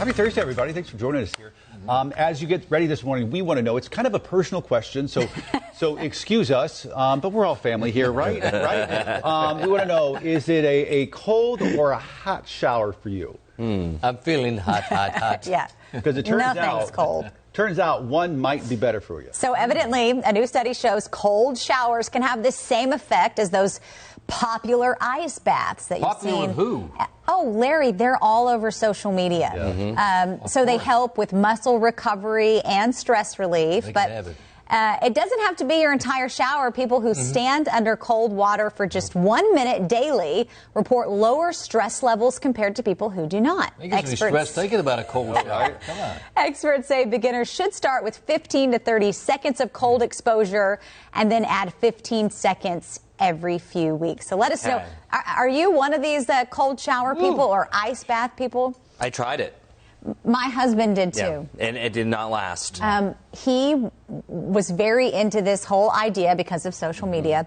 Happy Thursday, everybody. Thanks for joining us here. As you get ready this morning, we want to know, it's kind of a personal question, so excuse us, but we're all family here, right? We want to know, is it a cold or a hot shower for you? I'm feeling hot. Yeah. Because it Nothing's cold. Turns out one might be better for you. So evidently, a new study shows cold showers can have the same effect as those popular ice baths that you've seen. Popular with who? Oh, Larry, they're all over social media. Yeah. So they help with muscle recovery and stress relief. It doesn't have to be your entire shower. People who stand under cold water for just 1 minute daily report lower stress levels compared to people who do not. It gives me stress thinking about a cold shower. Come on. Experts say beginners should start with 15 to 30 seconds of cold exposure and then add 15 seconds every few weeks. So let us know, are you one of these cold shower people or ice bath people? I tried it. My husband did too. Yeah, and it did not last. He was very into this whole idea because of social media.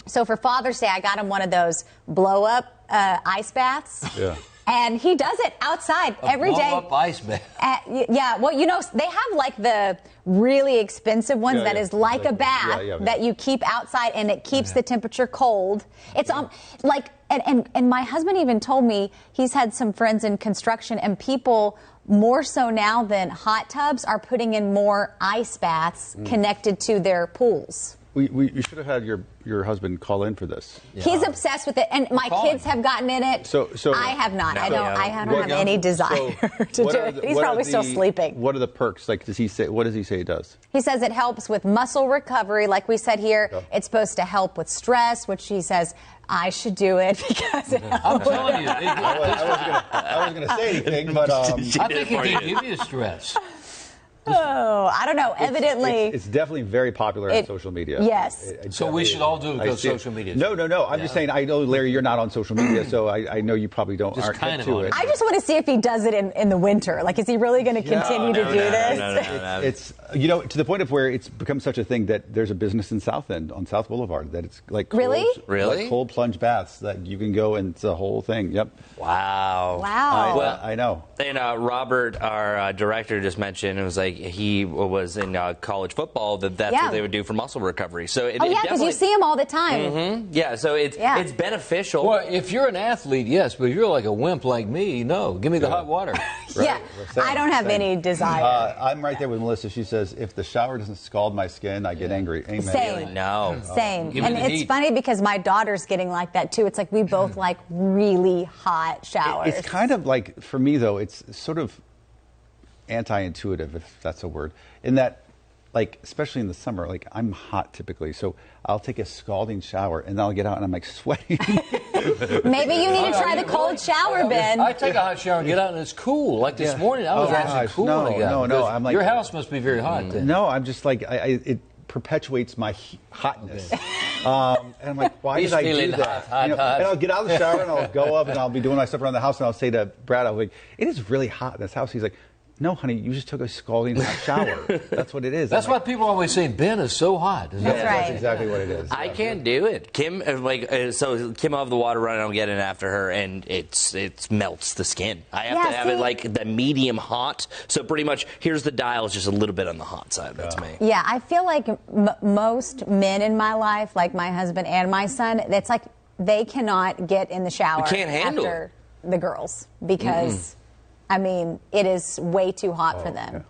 So for Father's Day, I got him one of those blow-up ice baths. Yeah. And he does it outside every day. Blow-up ice bath. Yeah, well, you know, they have like the really expensive ones that is like a bath that you keep outside and it keeps the temperature cold. It's and my husband even told me he's had some friends in construction and people more so now than hot tubs are putting in more ice baths connected to their pools. You should have had your husband call in for this. Yeah. He's obsessed with it, and my kids have gotten in it. So I have not. I don't have any desire to do it. He's probably still sleeping. What are the perks? Like, what does he say it does? He says it helps with muscle recovery. Like we said here, it's supposed to help with stress, which he says I should do it because it helps. I'm telling you. I wasn't going to say anything, but I think it can give you stress. Oh, I don't know. Evidently, it's definitely very popular on social media. Yes. So we should all do it because social media. No. I'm just saying. I know, Larry, you're not on social media, so I know you probably aren't into it. I just want to see if he does it in the winter. Like, is he really going to continue to do this? No. It's to the point of where it's become such a thing that there's a business in South End on South Boulevard that it's like really cold plunge baths that you can go and it's a whole thing. Yep. Wow. I know. And Robert, our director, just mentioned it was like he was in college football that's what they would do for muscle recovery. So because you see them all the time. Yeah, so it's beneficial. Well, if you're an athlete, yes, but if you're like a wimp like me, no. Give me the hot water. Yeah, I don't have any desire. I'm right there with Melissa. She says, if the shower doesn't scald my skin, I get angry. Amen. Same. No. Same. And it's funny because my daughter's getting like that too. It's like we both like really hot showers. It's kind of like, for me though, it's sort of anti-intuitive, if that's a word, in that, like, especially in the summer, like, I'm hot typically, so I'll take a scalding shower and then I'll get out and I'm like sweating. Maybe you need to try the cold shower, Ben. I take a hot shower and get out and it's cool. Like this morning, I was actually cool. No. I'm like, your house must be very hot then. No, I'm just like, it perpetuates my hotness. And I'm like, why did I do that? Hot. And I'll get out of the shower and I'll go up and I'll be doing my stuff around the house and I'll say to Brad, I'll be like, it is really hot in this house. He's like, no, honey, you just took a scalding hot shower. That's what it is. That's why people always say Ben is so hot. That's right. That's exactly what it is. I can't do it. Kim, so Kim will have the water running. I'll get in after her, and it melts the skin. I have to have it like the medium hot. So pretty much, here's the dial. It's just a little bit on the hot side. That's me. Yeah, I feel like most men in my life, like my husband and my son, it's like they cannot get in the shower after the girls because. I mean, it is way too hot for them.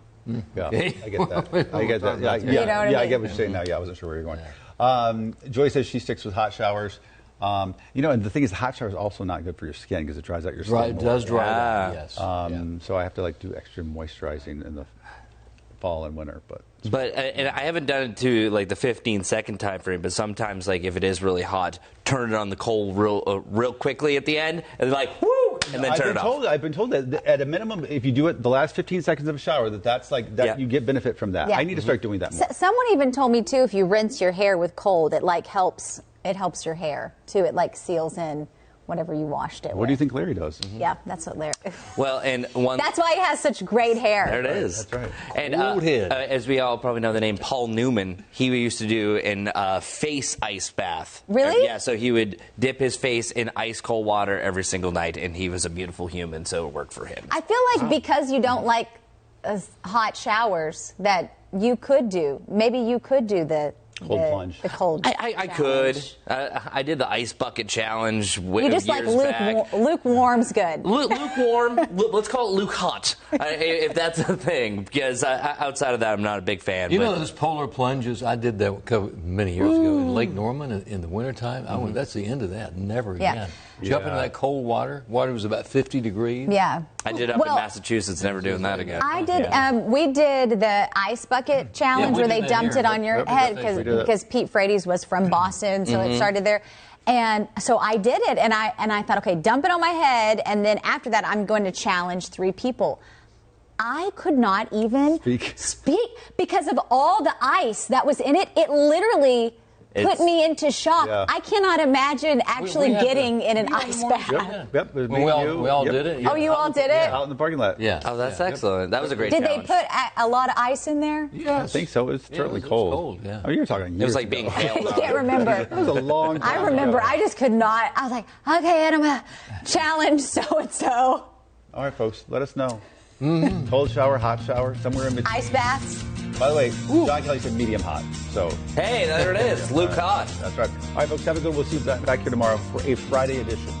Yeah, I get that. Yeah, you know what I mean? I get what you're saying now. Yeah, I wasn't sure where you're going. Joy says she sticks with hot showers. And the thing is, the hot shower is also not good for your skin because it dries out your skin. Right, it does dry out, yes. So I have to do extra moisturizing in the fall and winter, and I haven't done it to like the 15-second time frame, but sometimes like if it is really hot, turn it on the cold real quickly at the end, and like woo, and then turn it off. I've been told that at a minimum, if you do it the last 15 seconds of a shower, that's you get benefit from that. Yeah. I need to start doing that more. Someone even told me too, if you rinse your hair with cold, it helps your hair too. It like seals in whatever you washed it with. What do you think Larry does? Yeah, that's what Larry. Well, and one. That's why he has such great hair. There it is. That's right. And Cold head. as we all probably know the name Paul Newman, he used to do a face ice bath. Really? Yeah, so he would dip his face in ice cold water every single night, and he was a beautiful human, so it worked for him. I feel like because you don't like hot showers, that you could do. Maybe you could do the plunge. The cold. I could. I did the ice bucket challenge. You just like back. lukewarm's good. Lukewarm. Let's call it Luke hot, if that's a thing. Because outside of that, I'm not a big fan. You know those polar plunges? I did that many years ago in Lake Norman in the wintertime. I went, that's the end of that. Never again. Jump into that cold water. Water was about 50 degrees. Yeah. I did up in Massachusetts. Never doing that again. I did. We did the ice bucket challenge where they dumped it on your head because Pete Frady's was from Boston, so it started there. And so I did it, and I thought, okay, dump it on my head, and then after that, I'm going to challenge 3 people. I could not even speak because of all the ice that was in it. It literally put me into shock. Yeah. I cannot imagine actually getting in an ice bath. Yep. We all did it. Yeah. Oh, you all did it? Yeah, out in the parking lot. Yeah. Oh, that's excellent. That was a great challenge. challenge. Did they put a lot of ice in there? Yeah, I think so. It was certainly cold. It was cold, yeah. Oh, you were talking years It was like being hailed. I can't remember. It was a long time I remember. ago. I just could not. I was like, okay, and I'm going to challenge so-and-so. All right, folks, let us know. Cold shower, hot shower, somewhere in between. Ice baths. By the way, John Kelly said medium hot. So Hey, there it is. Luke hot. that's right. All right, folks, have a good one. We'll see you back here tomorrow for a Friday edition.